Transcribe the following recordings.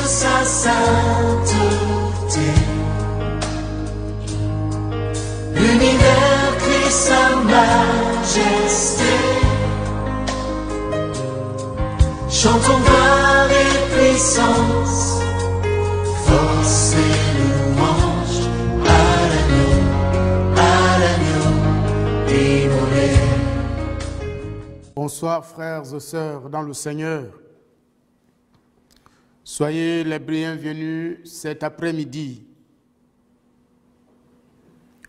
sa sainteté. L'univers crie sa majesté. Chantons gloire et puissance, force et louange à l'agneau immolé. Bonsoir frères et sœurs dans le Seigneur. Soyez les bienvenus cet après-midi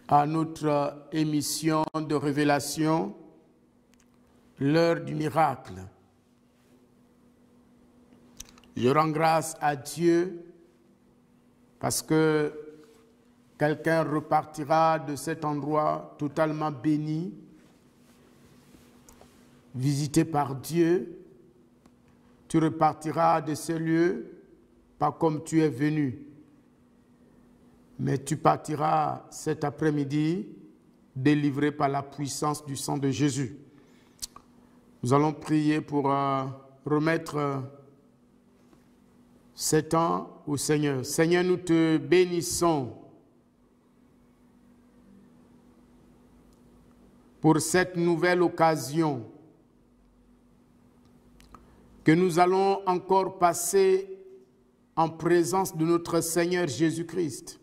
à notre émission de révélation, l'heure du miracle. Je rends grâce à Dieu parce que quelqu'un repartira de cet endroit totalement béni, visité par Dieu. Tu repartiras de ce lieu pas comme tu es venu, mais tu partiras cet après-midi délivré par la puissance du sang de Jésus. Nous allons prier pour remettre ces temps au Seigneur. Seigneur, nous te bénissons pour cette nouvelle occasion que nous allons encore passer en présence de notre Seigneur Jésus-Christ.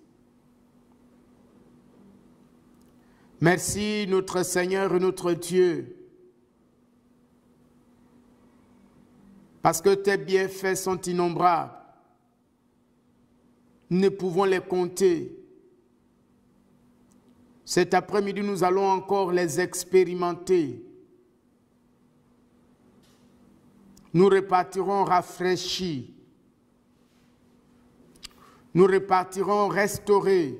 Merci notre Seigneur et notre Dieu, parce que tes bienfaits sont innombrables. Nous ne pouvons les compter. Cet après-midi, nous allons encore les expérimenter. Nous repartirons rafraîchis. Nous repartirons restaurés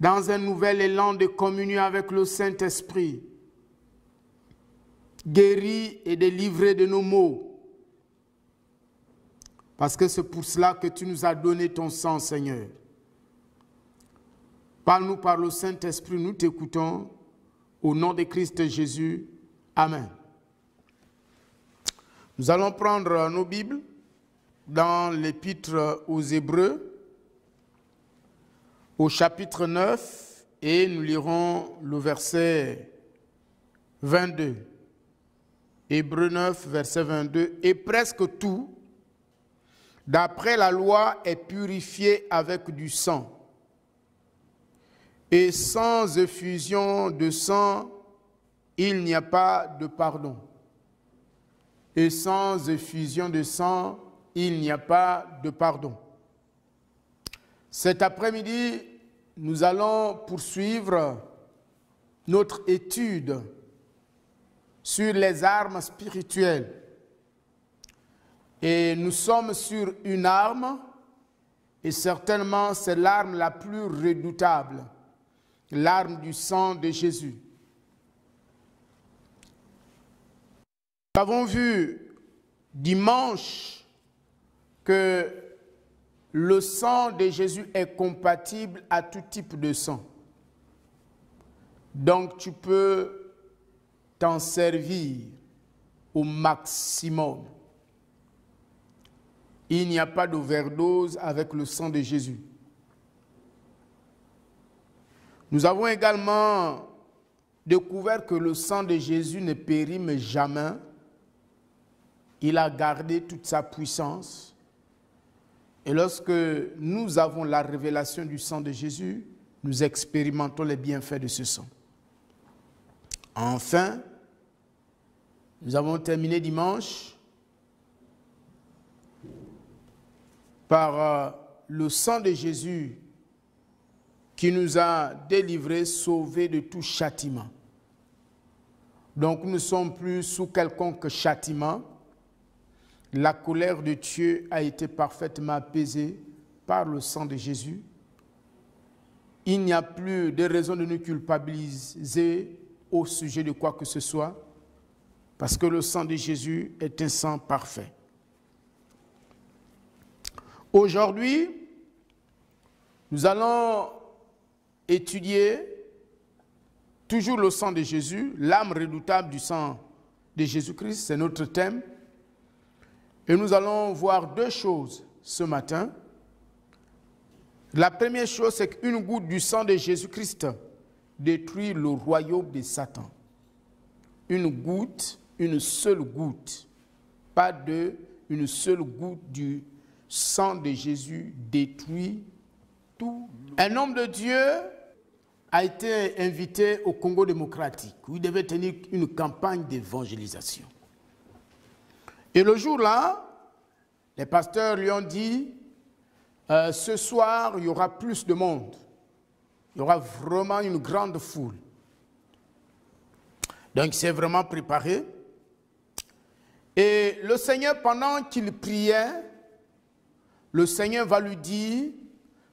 dans un nouvel élan de communion avec le Saint-Esprit, guéris et délivrés de nos maux. Parce que c'est pour cela que tu nous as donné ton sang, Seigneur. Parle-nous par le Saint-Esprit, nous t'écoutons. Au nom de Christ Jésus, Amen. Nous allons prendre nos Bibles dans l'Épître aux Hébreux, au chapitre 9, et nous lirons le verset 22. Hébreux 9, verset 22. Et presque tout, d'après la loi, est purifié avec du sang. Et sans effusion de sang, il n'y a pas de pardon. Et sans effusion de sang, il n'y a pas de pardon. Cet après-midi, nous allons poursuivre notre étude sur les armes spirituelles. Et nous sommes sur une arme, et certainement c'est l'arme la plus redoutable, l'arme du sang de Jésus. Nous avons vu dimanche que le sang de Jésus est compatible à tout type de sang. Donc tu peux t'en servir au maximum. Il n'y a pas d'overdose avec le sang de Jésus. Nous avons également découvert que le sang de Jésus ne périme jamais. Il a gardé toute sa puissance. Et lorsque nous avons la révélation du sang de Jésus, nous expérimentons les bienfaits de ce sang. Enfin, nous avons terminé dimanche par le sang de Jésus qui nous a délivrés, sauvés de tout châtiment. Donc nous ne sommes plus sous quelconque châtiment. La colère de Dieu a été parfaitement apaisée par le sang de Jésus. Il n'y a plus de raison de nous culpabiliser au sujet de quoi que ce soit, parce que le sang de Jésus est un sang parfait. Aujourd'hui, nous allons étudier toujours le sang de Jésus, l'âme redoutable du sang de Jésus-Christ, c'est notre thème. Et nous allons voir deux choses ce matin. La première chose, c'est qu'une goutte du sang de Jésus-Christ détruit le royaume de Satan. Une goutte, une seule goutte, pas deux, une seule goutte du sang de Jésus détruit tout. Un homme de Dieu a été invité au Congo démocratique, où il devait tenir une campagne d'évangélisation. Et le jour-là, les pasteurs lui ont dit, ce soir, il y aura plus de monde. Il y aura vraiment une grande foule. Donc, il s'est vraiment préparé. Et le Seigneur, pendant qu'il priait, le Seigneur va lui dire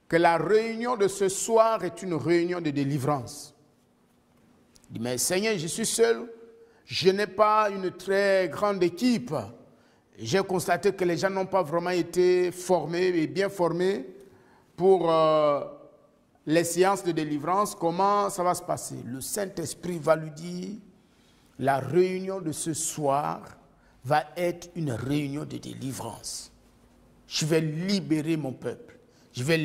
que la réunion de ce soir est une réunion de délivrance. Il dit, mais Seigneur, je suis seul, je n'ai pas une très grande équipe. J'ai constaté que les gens n'ont pas vraiment été formés et bien formés pour les séances de délivrance. Comment ça va se passer? Le Saint-Esprit va lui dire, la réunion de ce soir va être une réunion de délivrance. Je vais libérer mon peuple. Je vais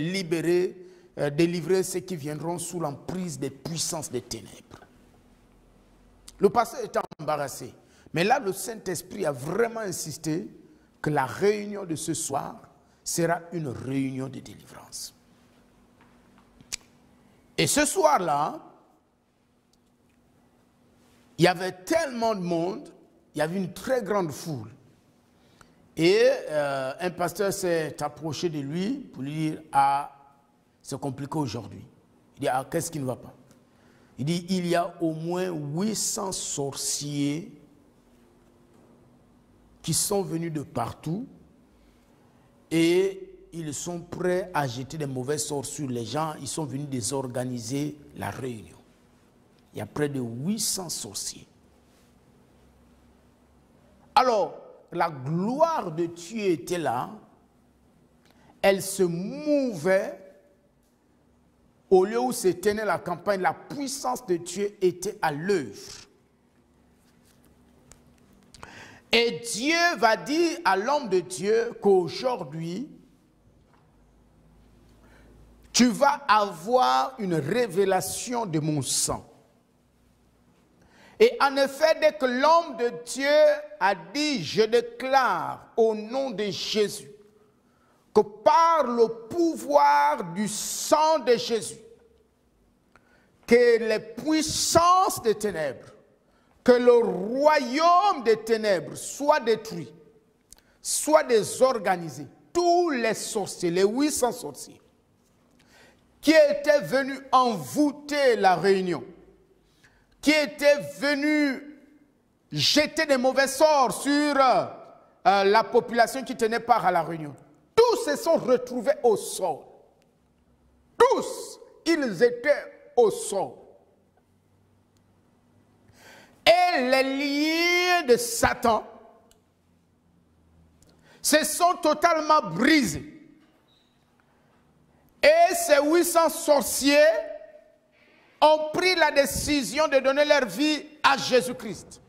délivrer ceux qui viendront sous l'emprise des puissances des ténèbres. Le pasteur était embarrassé. Mais là, le Saint-Esprit a vraiment insisté que la réunion de ce soir sera une réunion de délivrance. Et ce soir-là, il y avait tellement de monde, il y avait une très grande foule. Et un pasteur s'est approché de lui pour lui dire, ah, c'est compliqué aujourd'hui. Il dit, ah, qu'est-ce qui ne va pas? Il dit, il y a au moins 800 sorciers qui sont venus de partout et ils sont prêts à jeter des mauvais sorts sur les gens. Ils sont venus désorganiser la réunion. Il y a près de 800 sorciers. Alors, la gloire de Dieu était là. Elle se mouvait. Au lieu où se tenait la campagne, la puissance de Dieu était à l'œuvre. Et Dieu va dire à l'homme de Dieu qu'aujourd'hui, tu vas avoir une révélation de mon sang. Et en effet, dès que l'homme de Dieu a dit, je déclare au nom de Jésus, que par le pouvoir du sang de Jésus, que les puissances des ténèbres, que le royaume des ténèbres soit détruit, soit désorganisé. Tous les sorciers, les 800 sorciers, qui étaient venus envoûter la réunion, qui étaient venus jeter des mauvais sorts sur la population qui tenait part à la réunion, tous se sont retrouvés au sol. Tous, ils étaient au sol. Et les liens de Satan se sont totalement brisés. Et ces 800 sorciers ont pris la décision de donner leur vie à Jésus-Christ.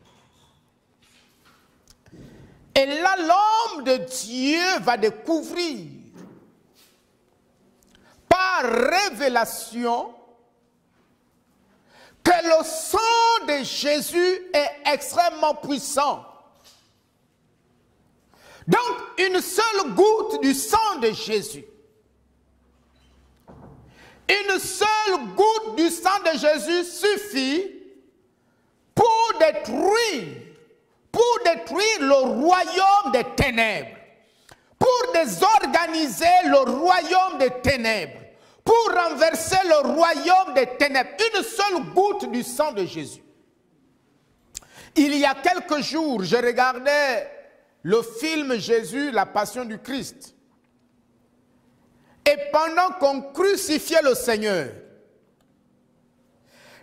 Et là, l'homme de Dieu va découvrir par révélation que le sang de Jésus est extrêmement puissant. Donc, une seule goutte du sang de Jésus, une seule goutte du sang de Jésus suffit pour détruire le royaume des ténèbres, pour désorganiser le royaume des ténèbres, pour renverser le royaume des ténèbres. Une seule goutte du sang de Jésus. Il y a quelques jours, je regardais le film Jésus, la Passion du Christ. Et pendant qu'on crucifiait le Seigneur,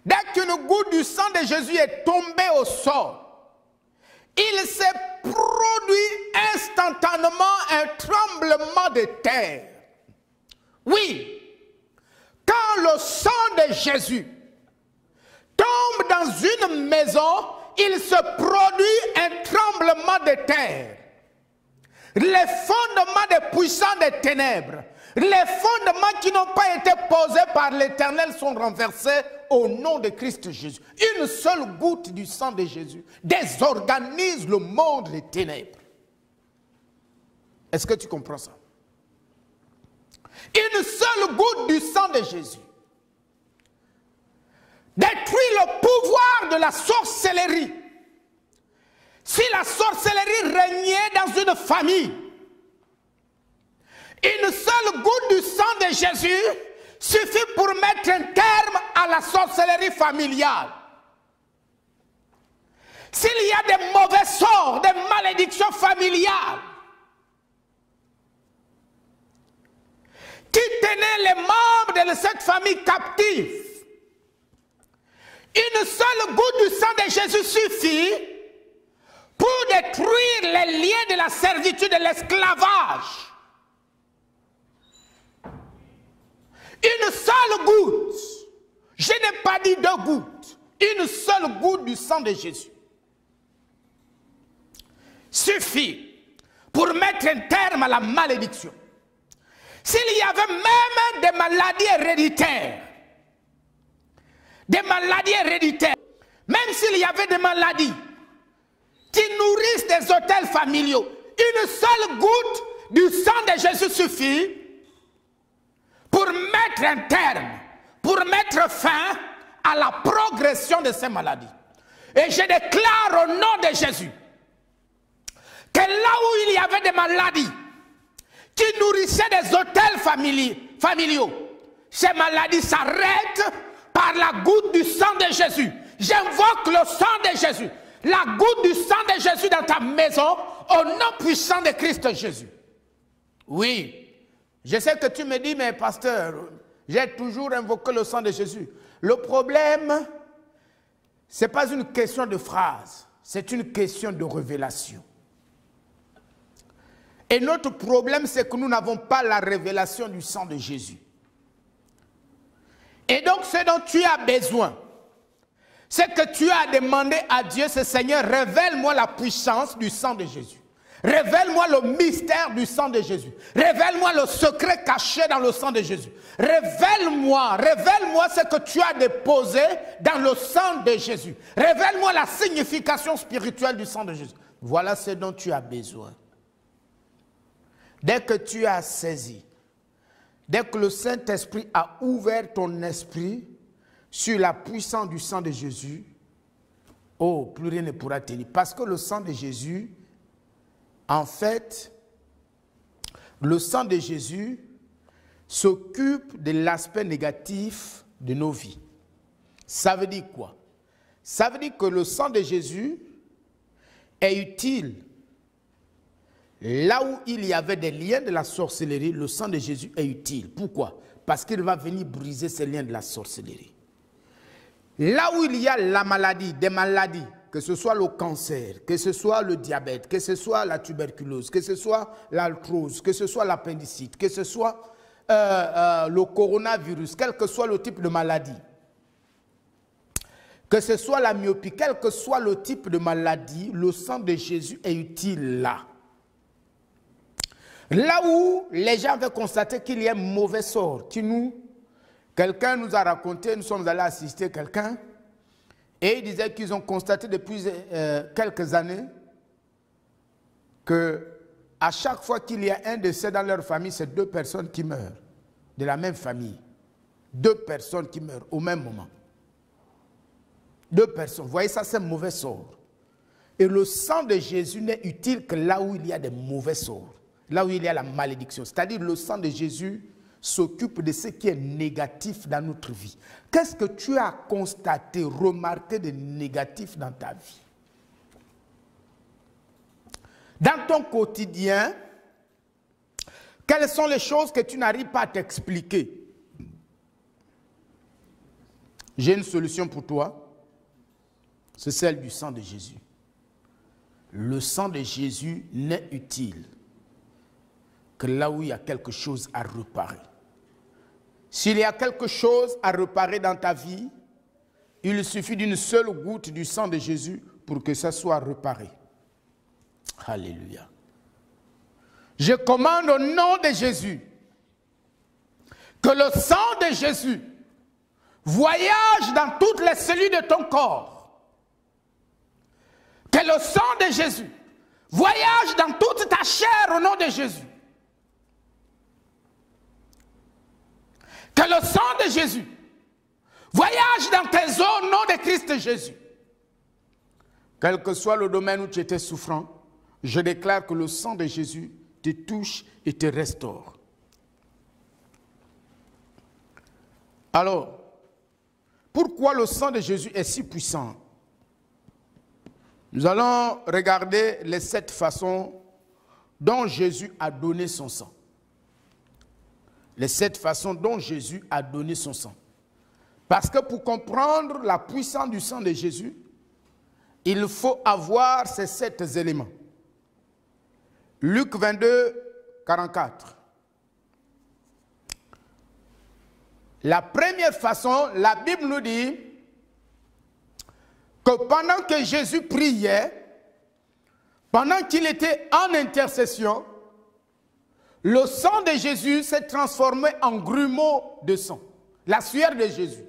dès qu'une goutte du sang de Jésus est tombée au sol, il s'est produit instantanément un tremblement de terre. Oui, quand le sang de Jésus tombe dans une maison, il se produit un tremblement de terre. les fondements des puissants des ténèbres, les fondements qui n'ont pas été posés par l'Éternel sont renversés au nom de Christ Jésus. Une seule goutte du sang de Jésus désorganise le monde des ténèbres. Est-ce que tu comprends ça? Une seule goutte du sang de Jésus détruit le pouvoir de la sorcellerie. Si la sorcellerie régnait dans une famille, une seule goutte du sang de Jésus suffit pour mettre un terme à la sorcellerie familiale. S'il y a des mauvais sorts, des malédictions familiales qui tenaient les membres de cette famille captive, une seule goutte du sang de Jésus suffit pour détruire les liens de la servitude et de l'esclavage. Une seule goutte, je n'ai pas dit 2 gouttes, une seule goutte du sang de Jésus suffit pour mettre un terme à la malédiction. S'il y avait même des maladies héréditaires, même s'il y avait des maladies qui nourrissent des hôtels familiaux, une seule goutte du sang de Jésus suffit pour mettre un terme, pour mettre fin à la progression de ces maladies. Et je déclare au nom de Jésus que là où il y avait des maladies qui nourrissaient des hôtels familiaux, ces maladies s'arrêtent par la goutte du sang de Jésus. J'invoque le sang de Jésus, la goutte du sang de Jésus dans ta maison, au nom puissant de Christ Jésus. Oui, je sais que tu me dis, mais pasteur, j'ai toujours invoqué le sang de Jésus. Le problème, ce n'est pas une question de phrase, c'est une question de révélation. Et notre problème, c'est que nous n'avons pas la révélation du sang de Jésus. Et donc, ce dont tu as besoin, c'est que tu as demandé à Dieu, ce Seigneur, révèle-moi la puissance du sang de Jésus. Révèle-moi le mystère du sang de Jésus. Révèle-moi le secret caché dans le sang de Jésus. Révèle-moi ce que tu as déposé dans le sang de Jésus. Révèle-moi la signification spirituelle du sang de Jésus. Voilà ce dont tu as besoin. Dès que tu as saisi, dès que le Saint-Esprit a ouvert ton esprit sur la puissance du sang de Jésus, oh, plus rien ne pourra tenir. Parce que le sang de Jésus, en fait, le sang de Jésus s'occupe de l'aspect négatif de nos vies. Ça veut dire quoi? Ça veut dire que le sang de Jésus est utile. Là où il y avait des liens de la sorcellerie, le sang de Jésus est utile. Pourquoi? Parce qu'il va venir briser ces liens de la sorcellerie. Là où il y a la maladie, des maladies, que ce soit le cancer, que ce soit le diabète, que ce soit la tuberculose, que ce soit l'arthrose, que ce soit l'appendicite, que ce soit le coronavirus, quel que soit le type de maladie, que ce soit la myopie, quel que soit le type de maladie, le sang de Jésus est utile là. Là où les gens avaient constaté qu'il y a un mauvais sort, quelqu'un nous a raconté, nous sommes allés assister quelqu'un, et ils disaient qu'ils ont constaté depuis quelques années qu'à chaque fois qu'il y a un décès dans leur famille, c'est 2 personnes qui meurent, de la même famille. 2 personnes qui meurent au même moment. 2 personnes. Vous voyez, ça c'est un mauvais sort. Et le sang de Jésus n'est utile que là où il y a des mauvais sorts. Là où il y a la malédiction. C'est-à-dire le sang de Jésus s'occupe de ce qui est négatif dans notre vie. Qu'est-ce que tu as constaté, remarqué de négatif dans ta vie? Dans ton quotidien, quelles sont les choses que tu n'arrives pas à t'expliquer? J'ai une solution pour toi. C'est celle du sang de Jésus. Le sang de Jésus n'est utile que là où il y a quelque chose à réparer. S'il y a quelque chose à réparer dans ta vie, il suffit d'une seule goutte du sang de Jésus pour que ça soit réparé. Alléluia. Je commande au nom de Jésus que le sang de Jésus voyage dans toutes les cellules de ton corps. Que le sang de Jésus voyage dans toute ta chair au nom de Jésus. Que le sang de Jésus voyage dans tes os au nom de Christ Jésus. Quel que soit le domaine où tu étais souffrant, je déclare que le sang de Jésus te touche et te restaure. Alors, pourquoi le sang de Jésus est si puissant? Nous allons regarder les 7 façons dont Jésus a donné son sang. Les 7 façons dont Jésus a donné son sang. Parce que pour comprendre la puissance du sang de Jésus, il faut avoir ces 7 éléments. Luc 22, 44. La première façon, la Bible nous dit que pendant que Jésus priait, pendant qu'il était en intercession, le sang de Jésus s'est transformé en grumeaux de sang. La sueur de Jésus.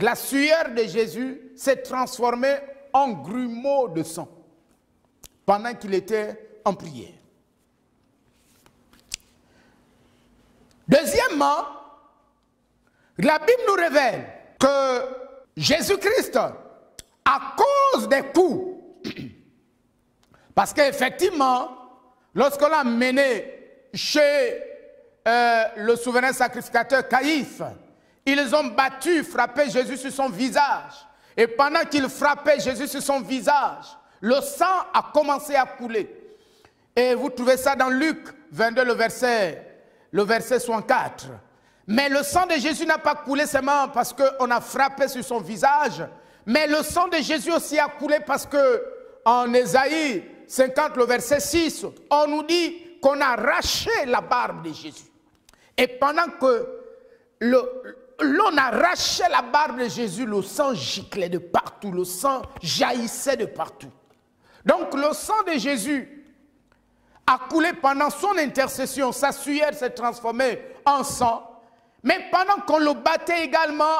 La sueur de Jésus s'est transformée en grumeaux de sang pendant qu'il était en prière. Deuxièmement, la Bible nous révèle que Jésus-Christ, à cause des coups, parce qu'effectivement, lorsqu'on l'a mené chez le souverain sacrificateur Caïphe, ils ont battu, frappé Jésus sur son visage. Et pendant qu'ils frappaient Jésus sur son visage, le sang a commencé à couler. Et vous trouvez ça dans Luc 22, le verset 64. Mais le sang de Jésus n'a pas coulé seulement parce qu'on a frappé sur son visage, mais le sang de Jésus aussi a coulé parce que en Ésaïe 50, le verset 6, on nous dit qu'on a arraché la barbe de Jésus. Et pendant que l'on arrachait la barbe de Jésus, le sang giclait de partout, le sang jaillissait de partout. Donc le sang de Jésus a coulé pendant son intercession, sa sueur s'est transformée en sang. Mais pendant qu'on le battait également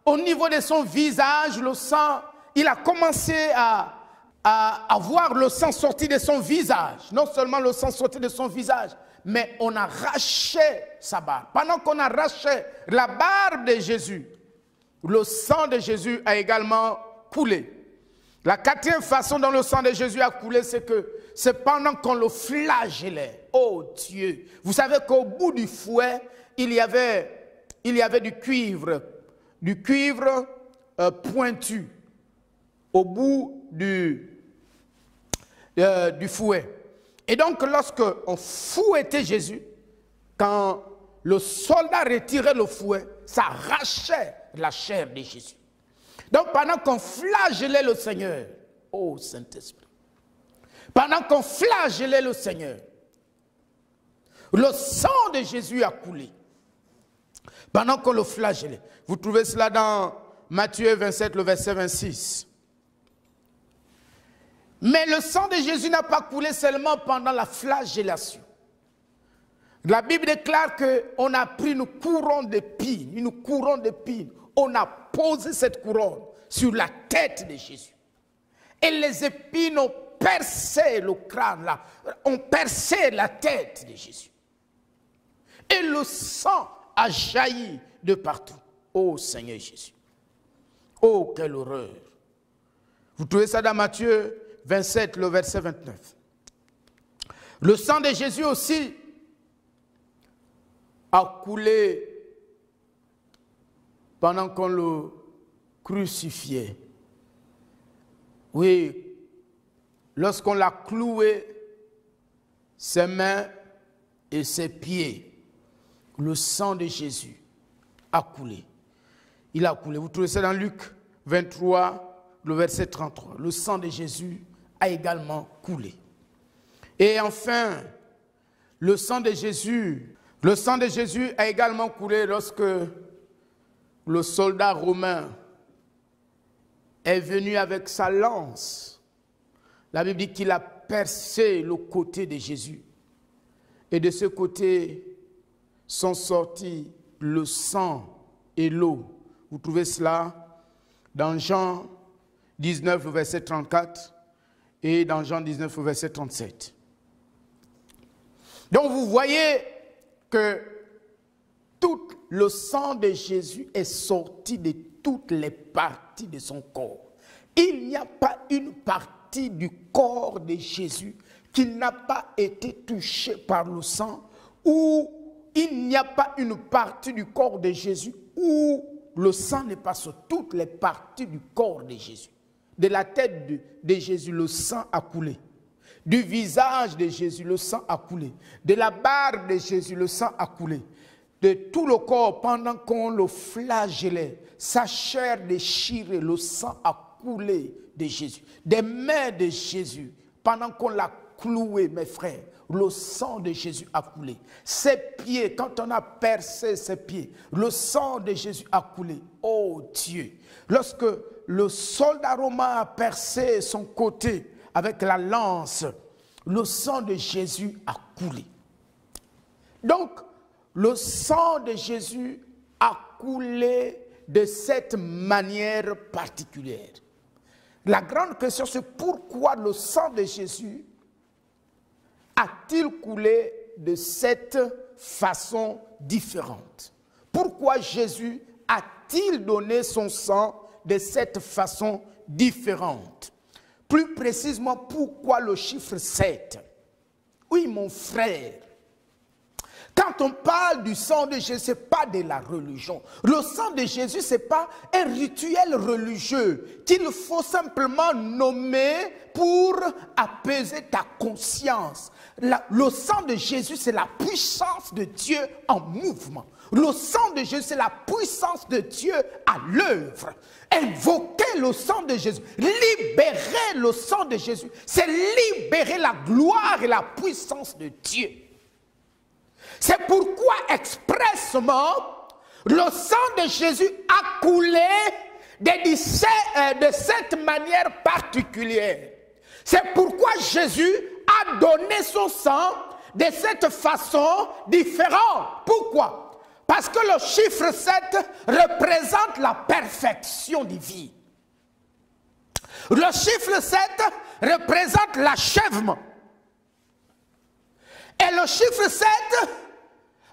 au niveau de son visage, le sang, il a commencé à voir le sang sortir de son visage. Non seulement le sang sortir de son visage, mais on arrachait sa barbe. Pendant qu'on arrachait la barbe de Jésus, le sang de Jésus a également coulé. La 4e façon dont le sang de Jésus a coulé, c'est que c'est pendant qu'on le flagellait. Oh Dieu! Vous savez qu'au bout du fouet, il y avait du cuivre pointu au bout du fouet. Et donc, lorsqu'on fouettait Jésus, quand le soldat retirait le fouet, ça arrachait la chair de Jésus. Donc, pendant qu'on flagellait le Seigneur, oh Saint-Esprit, pendant qu'on flagellait le Seigneur, le sang de Jésus a coulé. Pendant qu'on le flagellait. Vous trouvez cela dans Matthieu 27, le verset 26. Mais le sang de Jésus n'a pas coulé seulement pendant la flagellation. La Bible déclare qu'on a pris une couronne d'épines, on a posé cette couronne sur la tête de Jésus. Et les épines ont percé le crâne, ont percé la tête de Jésus. Et le sang a jailli de partout. Oh Seigneur Jésus. Oh, quelle horreur. Vous trouvez ça dans Matthieu 27, le verset 29. Le sang de Jésus aussi a coulé pendant qu'on le crucifiait. Oui, lorsqu'on l'a cloué, ses mains et ses pieds, le sang de Jésus a coulé. Il a coulé. Vous trouvez ça dans Luc 23, le verset 33. Le sang de Jésus a également coulé. Et enfin, le sang de Jésus a également coulé lorsque le soldat romain est venu avec sa lance. La Bible dit qu'il a percé le côté de Jésus. Et de ce côté sont sortis le sang et l'eau. Vous trouvez cela dans Jean 19, verset 34 et dans Jean 19, verset 37. Donc vous voyez que tout le sang de Jésus est sorti de toutes les parties de son corps. Il n'y a pas une partie du corps de Jésus qui n'a pas été touchée par le sang, ou il n'y a pas une partie du corps de Jésus où le sang n'est pas sur toutes les parties du corps de Jésus. De la tête de Jésus, le sang a coulé. Du visage de Jésus, le sang a coulé. De la barbe de Jésus, le sang a coulé. De tout le corps, pendant qu'on le flagellait, sa chair déchirée, le sang a coulé de Jésus. Des mains de Jésus, pendant qu'on l'a cloué, mes frères, le sang de Jésus a coulé. Ses pieds, quand on a percé ses pieds, le sang de Jésus a coulé. Oh Dieu! Lorsque le soldat romain a percé son côté avec la lance, le sang de Jésus a coulé. Donc, le sang de Jésus a coulé de cette manière particulière. La grande question, c'est pourquoi le sang de Jésus a-t-il coulé de cette façon différente? Pourquoi Jésus a-t-il donné son sang de cette façon différente? Plus précisément, pourquoi le chiffre 7? Oui, mon frère, quand on parle du sang de Jésus, ce n'est pas de la religion. Le sang de Jésus, ce n'est pas un rituel religieux qu'il faut simplement nommer pour apaiser ta conscience. Le sang de Jésus, c'est la puissance de Dieu en mouvement. Le sang de Jésus, c'est la puissance de Dieu à l'œuvre. Invoquer le sang de Jésus, libérer le sang de Jésus, c'est libérer la gloire et la puissance de Dieu. C'est pourquoi expressement, le sang de Jésus a coulé de cette manière particulière. C'est pourquoi Jésus a donné son sang de cette façon différente. Pourquoi? Parce que le chiffre 7 représente la perfection divine. Le chiffre 7 représente l'achèvement. Et le chiffre 7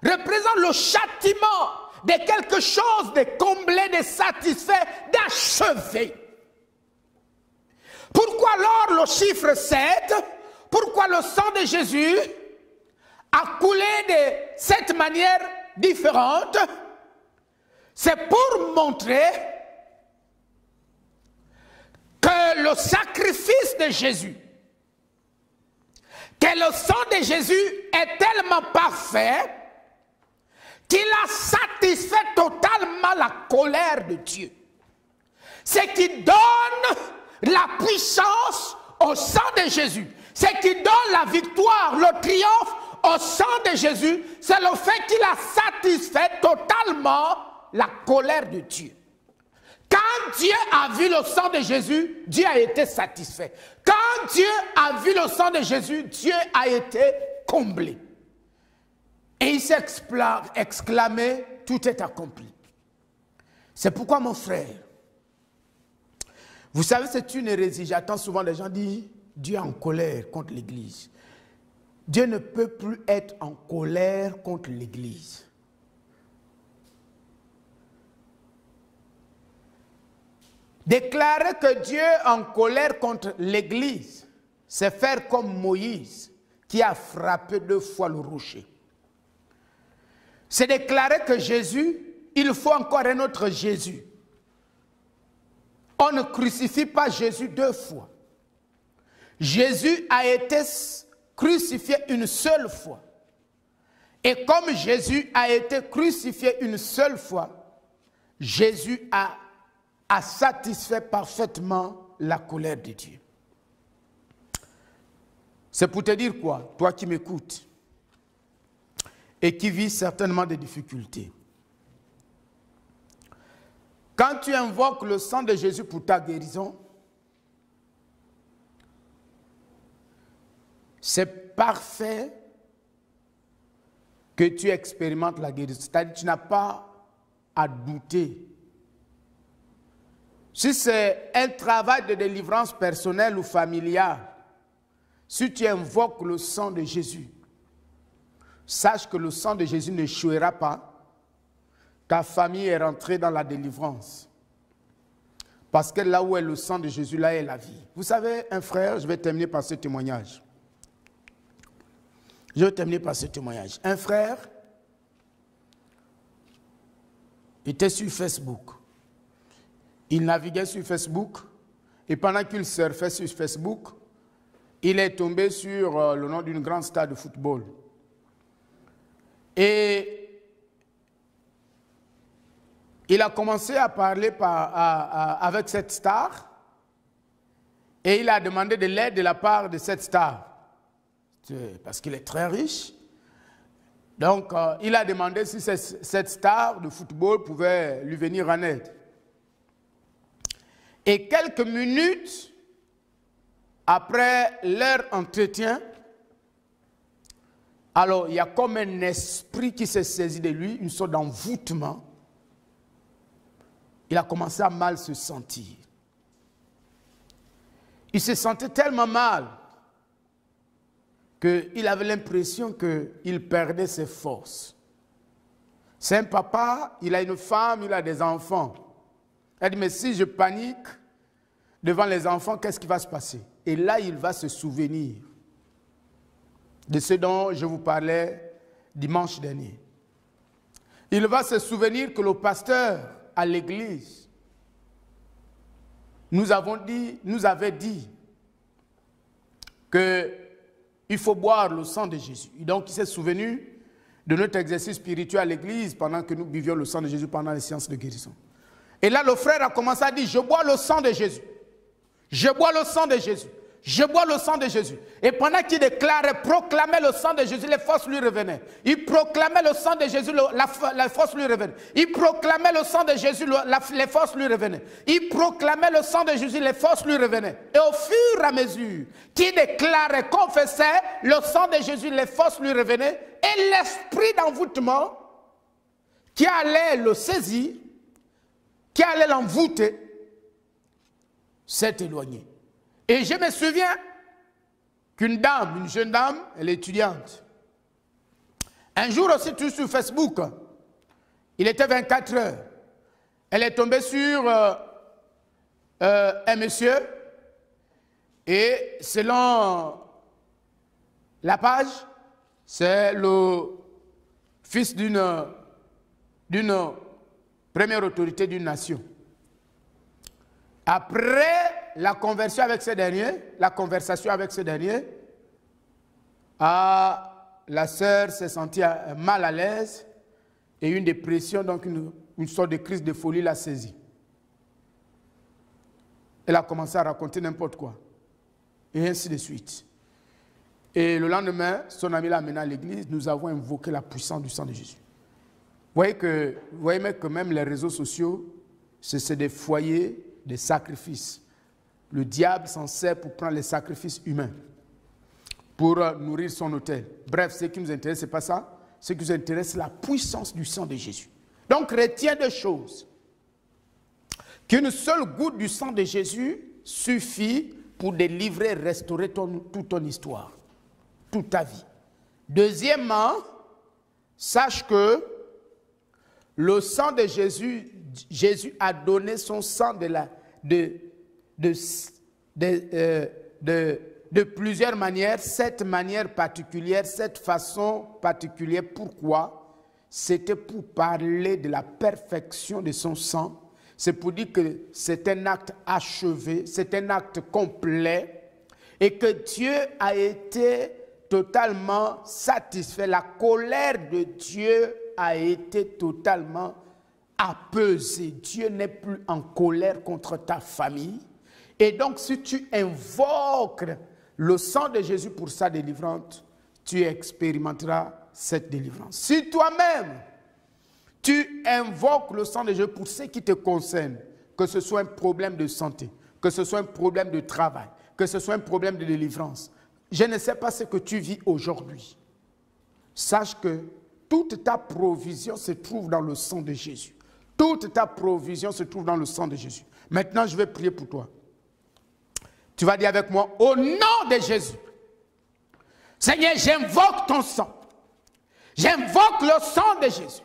représente le châtiment de quelque chose de comblé, de satisfait, d'achevé. Pourquoi alors le chiffre 7? Pourquoi le sang de Jésus a coulé de cette manière différente? C'est pour montrer que le sacrifice de Jésus, que le sang de Jésus est tellement parfait qu'il a satisfait totalement la colère de Dieu. Ce qui donne la puissance au sang de Jésus, ce qui donne la victoire, le triomphe au sang de Jésus, c'est le fait qu'il a satisfait totalement la colère de Dieu. Quand Dieu a vu le sang de Jésus, Dieu a été satisfait. Quand Dieu a vu le sang de Jésus, Dieu a été comblé. Et il s'est exclamé, tout est accompli. C'est pourquoi, mon frère, vous savez, c'est une hérésie. J'entends souvent les gens dire, Dieu est en colère contre l'Église. Dieu ne peut plus être en colère contre l'Église. Déclarer que Dieu est en colère contre l'Église, c'est faire comme Moïse, qui a frappé 2 fois le rocher. C'est déclarer que Jésus, il faut encore un autre Jésus. On ne crucifie pas Jésus 2 fois. Jésus a été crucifié une seule fois. Et comme Jésus a été crucifié une seule fois, Jésus a satisfait parfaitement la colère de Dieu. C'est pour te dire quoi, toi qui m'écoutes et qui vis certainement des difficultés. Quand tu invoques le sang de Jésus pour ta guérison, c'est parfait que tu expérimentes la guérison. C'est-à-dire que tu n'as pas à douter. Si c'est un travail de délivrance personnelle ou familiale, si tu invoques le sang de Jésus, sache que le sang de Jésus n'échouera pas. Ta famille est rentrée dans la délivrance. Parce que là où est le sang de Jésus, là est la vie. Vous savez, un frère, je vais terminer par ce témoignage. Je vais terminer par ce témoignage. Un frère était sur Facebook. Il naviguait sur Facebook et pendant qu'il surfait sur Facebook, il est tombé sur le nom d'une grande star de football. Et il a commencé à parler avec cette star et il a demandé de l'aide de la part de cette star. Parce qu'il est très riche. Donc, il a demandé si cette star de football pouvait lui venir en aide. Et quelques minutes après leur entretien, alors il y a comme un esprit qui s'est saisi de lui, une sorte d'envoûtement. Il a commencé à mal se sentir. Il se sentait tellement mal qu'il avait l'impression qu'il perdait ses forces. C'est un papa, il a une femme, il a des enfants. Il dit, mais si je panique devant les enfants, qu'est-ce qui va se passer? Et là, il va se souvenir de ce dont je vous parlais dimanche dernier. Il va se souvenir que le pasteur à l'église nous avait dit qu'il faut boire le sang de Jésus. Et donc, il s'est souvenu de notre exercice spirituel à l'église pendant que nous buvions le sang de Jésus pendant les séances de guérison. Et là, le frère a commencé à dire, je bois le sang de Jésus. Je bois le sang de Jésus. Je bois le sang de Jésus. Et pendant qu'il déclarait, proclamait le sang de Jésus, les forces lui revenaient. Il proclamait le sang de Jésus, la force lui revenait. Il proclamait le sang de Jésus, les forces lui revenaient. Il proclamait le sang de Jésus, les forces lui revenaient. Et au fur et à mesure qu'il déclarait, confessait le sang de Jésus, les forces lui revenaient. Et l'esprit d'envoûtement qui allait le saisir, qui allait l'envoûter, s'est éloigné. Et je me souviens qu'une dame, une jeune dame, elle est étudiante. Un jour aussi, tout sur Facebook, il était 24 heures. Elle est tombée sur un monsieur et selon la page, c'est le fils d'une première autorité d'une nation. Après la conversation avec ce dernier, la sœur s'est sentie mal à l'aise et une dépression, donc une sorte de crise de folie l'a saisie. Elle a commencé à raconter n'importe quoi. Et ainsi de suite. Et le lendemain, son ami l'a amené à l'église, nous avons invoqué la puissance du sang de Jésus. Vous voyez que même les réseaux sociaux, c'est des foyers de sacrifices. Le diable s'en sert pour prendre les sacrifices humains, pour nourrir son autel. Bref, ce qui nous intéresse, ce n'est pas ça. Ce qui nous intéresse, c'est la puissance du sang de Jésus. Donc, retiens deux choses. Qu'une seule goutte du sang de Jésus suffit pour délivrer et restaurer toute ton histoire, toute ta vie. Deuxièmement, sache que le sang de Jésus, Jésus a donné son sang de plusieurs manières, cette manière particulière, cette façon particulière. Pourquoi? C'était pour parler de la perfection de son sang. C'est pour dire que c'est un acte achevé, c'est un acte complet et que Dieu a été totalement satisfait. La colère de Dieu a été totalement apaisée. Dieu n'est plus en colère contre ta famille. Et donc, si tu invoques le sang de Jésus pour sa délivrance, tu expérimenteras cette délivrance. Si toi-même, tu invoques le sang de Jésus pour ce qui te concerne, que ce soit un problème de santé, que ce soit un problème de travail, que ce soit un problème de délivrance, je ne sais pas ce que tu vis aujourd'hui. Sache que toute ta provision se trouve dans le sang de Jésus. Toute ta provision se trouve dans le sang de Jésus. Maintenant, je vais prier pour toi. Tu vas dire avec moi, au nom de Jésus, Seigneur, j'invoque ton sang. J'invoque le sang de Jésus.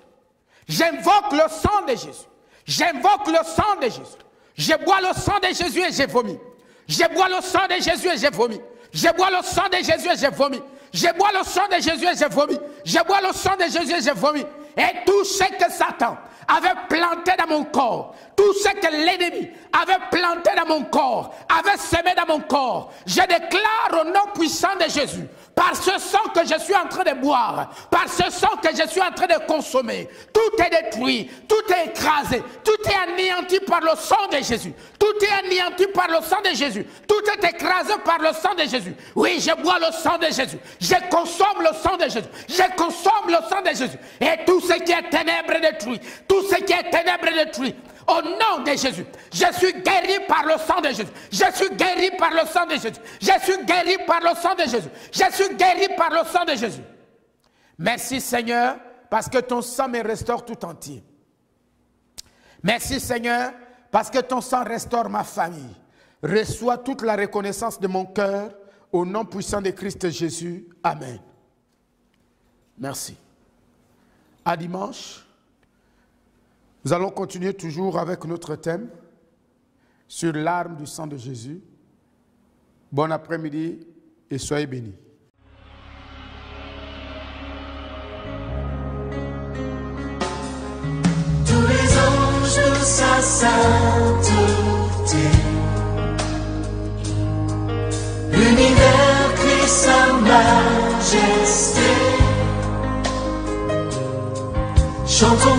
J'invoque le sang de Jésus. J'invoque le sang de Jésus. Je bois le sang de Jésus et j'ai vomi. Je bois le sang de Jésus et j'ai vomi. Je bois le sang de Jésus et j'ai vomi. Je bois le sang de Jésus et j'ai vomi. Je bois le sang de Jésus et j'ai vomi. Et tout ce que Satan avait planté dans mon corps, tout ce que l'ennemi avait planté dans mon corps, avait semé dans mon corps, je déclare au nom puissant de Jésus, par ce sang que je suis en train de boire, par ce sang que je suis en train de consommer, tout est détruit, tout est écrasé, tout est anéanti par le sang de Jésus, tout est anéanti par le sang de Jésus, tout est écrasé par le sang de Jésus. Oui, je bois le sang de Jésus, je consomme le sang de Jésus, je consomme le sang de Jésus, et tout ce qui est ténèbres détruit, tout ce qui est ténèbres détruit. Au nom de Jésus, je suis guéri par le sang de Jésus. Je suis guéri par le sang de Jésus. Je suis guéri par le sang de Jésus. Je suis guéri par le sang de Jésus. Merci Seigneur, parce que ton sang me restaure tout entier. Merci Seigneur, parce que ton sang restaure ma famille. Reçois toute la reconnaissance de mon cœur au nom puissant de Christ Jésus. Amen. Merci. À dimanche. Nous allons continuer toujours avec notre thème sur l'arme du sang de Jésus. Bon après-midi et soyez bénis. Tous les anges de sa sainteté, l'univers crie sa majesté. Chantons